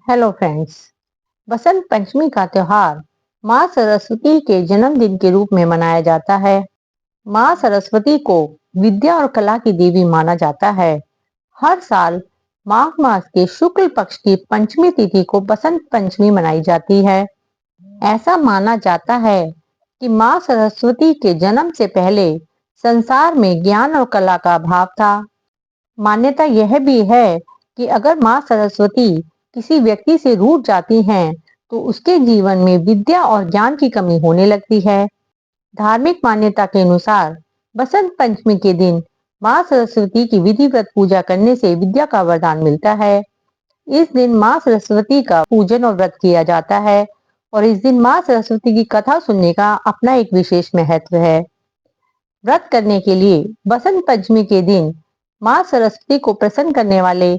Hello friends. Basant Panchami का त्योहार माँ सरस्वती के जन्मदिन के रूप में मनाया जाता है। माँ सरस्वती को विद्या और कला की देवी माना जाता है। हर साल माघ मास के शुक्ल पक्ष की पंचमी तिथि को बसंत पंचमी मनाई जाती है। ऐसा माना जाता है कि माँ सरस्वती के जन्म से पहले संसार में ज्ञान और कला का अभाव था। मान्यता यह भी है कि अगर माँ सरस्वती किसी व्यक्ति से रूठ जाती हैं, तो उसके जीवन में विद्या और ज्ञान की कमी होने लगती है। धार्मिक मान्यता के अनुसार बसंत पंचमी के दिन माँ सरस्वती की विधिवत पूजा करने से विद्या का वरदान मिलता है। इस दिन माँ सरस्वती का पूजन और व्रत किया जाता है और इस दिन माँ सरस्वती की कथा सुनने का अपना एक विशेष महत्व है। व्रत करने के लिए बसंत पंचमी के दिन माँ सरस्वती को प्रसन्न करने वाले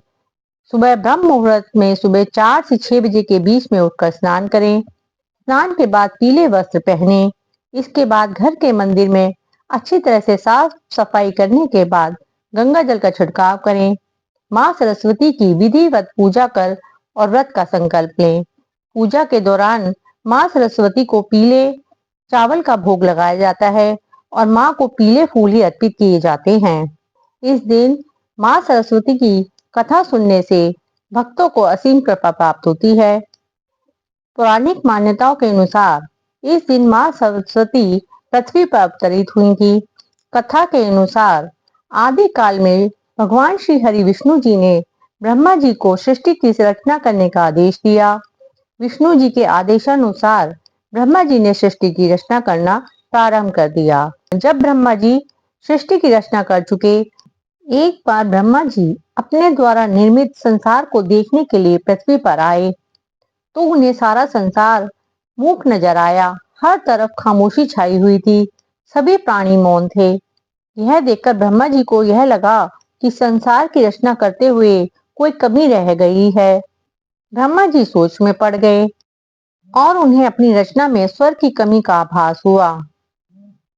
सुबह ब्रह्म मुहूर्त में सुबह 4 से 6 बजे के बीच में उठकर स्नान करें। स्नान के बाद पीले वस्त्र पहने। इसके बाद घर के मंदिर में अच्छी तरह से साफ सफाई करने के बाद गंगा जल का छिड़काव करें। माँ सरस्वती की विधिवत पूजा कर और व्रत का संकल्प लें। पूजा के दौरान माँ सरस्वती को पीले चावल का भोग लगाया जाता है और माँ को पीले फूल ही अर्पित किए जाते हैं। इस दिन माँ सरस्वती की कथा सुनने से भक्तों को असीम कृपा प्राप्त होती है। पौराणिक मान्यताओं के अनुसार इस दिन माँ सरस्वती पृथ्वी पर अवतरित हुई थी। कथा के अनुसार आदि काल में भगवान श्री हरि विष्णु जी ने ब्रह्मा जी को सृष्टि की रचना करने का आदेश दिया। विष्णु जी के आदेशानुसार ब्रह्मा जी ने सृष्टि की रचना करना प्रारंभ कर दिया। जब ब्रह्मा जी सृष्टि की रचना कर चुके, एक बार ब्रह्मा जी अपने द्वारा निर्मित संसार को देखने के लिए पृथ्वी पर आए, तो उन्हें सारा संसार मूक नजर आया। हर तरफ खामोशी छाई हुई थी। सभी प्राणी मौन थे। यह देखकर ब्रह्मा जी को यह लगा कि संसार की रचना करते हुए कोई कमी रह गई है। ब्रह्मा जी सोच में पड़ गए और उन्हें अपनी रचना में स्वर की कमी का आभास हुआ।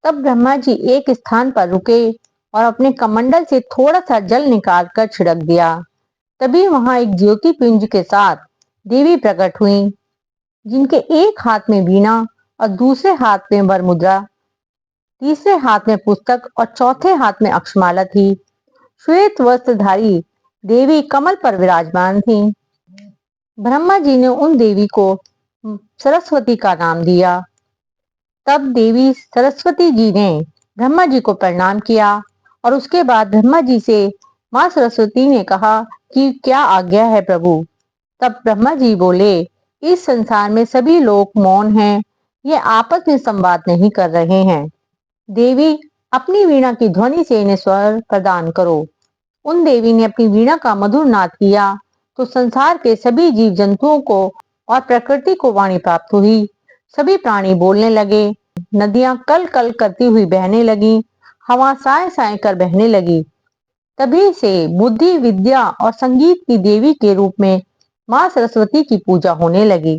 तब ब्रह्मा जी एक स्थान पर रुके और अपने कमंडल से थोड़ा सा जल निकाल कर छिड़क दिया। तभी वहां एक ज्योति पुंज के साथ देवी प्रकट हुई, जिनके एक हाथ में वीणा और दूसरे हाथ में वरमुद्रा, तीसरे हाथ में पुस्तक और चौथे हाथ में अक्षमाला थी। श्वेत वस्त्रधारी देवी कमल पर विराजमान थी। ब्रह्मा जी ने उन देवी को सरस्वती का नाम दिया। तब देवी सरस्वती जी ने ब्रह्मा जी को प्रणाम किया और उसके बाद ब्रह्मा जी से माँ सरस्वती ने कहा कि क्या आज्ञा है प्रभु। तब ब्रह्मा जी बोले, इस संसार में सभी लोग मौन हैं, ये आपस में संवाद नहीं कर रहे हैं। देवी, अपनी वीणा की ध्वनि से इन्हें स्वर प्रदान करो। उन देवी ने अपनी वीणा का मधुर नाद किया तो संसार के सभी जीव जंतुओं को और प्रकृति को वाणी प्राप्त हुई। सभी प्राणी बोलने लगे। नदियां कल कल करती हुई बहने लगी। हवा साए साए कर बहने लगी। तभी से बुद्धि, विद्या और संगीत की देवी के रूप में माँ सरस्वती की पूजा होने लगी।